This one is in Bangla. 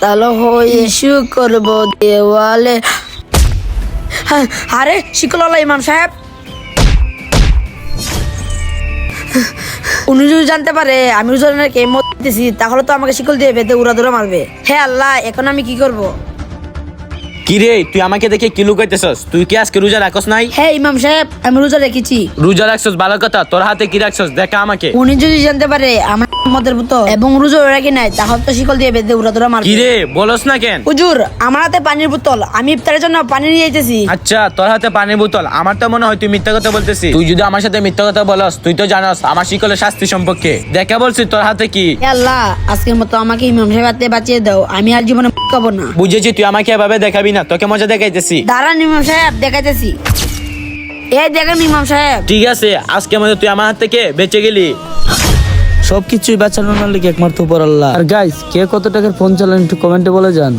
তাহলে হয়ে ইস্যু করবো দেওয়ালে। আরে শিকলওয়ালা ইমাম সাহেব, উনি যদি জানতে পারে আমি রোজাকে মরতেছি তাহলে তো আমাকে শিকল দিয়ে বেঁধে উড়াদুরা মারবে। হে আল্লাহ, এখন আমি কি করব? কি রে, তুই আমাকে দেখে কি লুকাইতেছস? তুই কি আজকে রোজা রাখস নাই? হ্যাঁ ইমাম সাহেব, আমি রোজা রেখেছি। রোজা রাখছস ভালো কথা, তোর হাতে কি রাখছস দেখা আমাকে। উনি যদি জানতে পারে আমার মদের বোতল এবং রোজা রাখি নাই তাহলে তো শিকল দিয়ে বেঁধে উড়াদুরা মারবে। কি রে বলস না কেন? হুজুর, আমার হাতে পানির বোতল, আমি ইফতারের জন্য পানি নিয়ে যাইতেছি। আচ্ছা, তোর হাতে পানির বোতল, আমার তো মনে হয় তুই মিথ্যা কথা বলতেছিস। তুই যদি আমার সাথে মিথ্যা কথা বলস, তুই তো জানাস আমার শিকলের শাস্তি সম্পর্কে। দেখা বলছি তোর হাতে কি। হে আল্লাহ, আজকের মতো আমাকে ইমাম সাহেব হাতে বাঁচিয়ে দাও, আমি আর জীবনে খাবো না। বুঝেছি, তুই আমাকে এভাবে দেখাবি না, তোকে মজা দেখাইতেছি। দাঁড়ান ইমাম সাহেব, দেখাইতেছি। এই দেখেন ইমাম সাহেব। ঠিক আছে, আজকে মধ্যে তুই আমার হাত থেকে বেঁচে গেলি। সবকিছুই বাঁচানোর মালিক একমাত্র উপর আল্লাহ। আর গাইস, কে কত টাকার ফোন চালান একটু কমেন্টে বলে যান।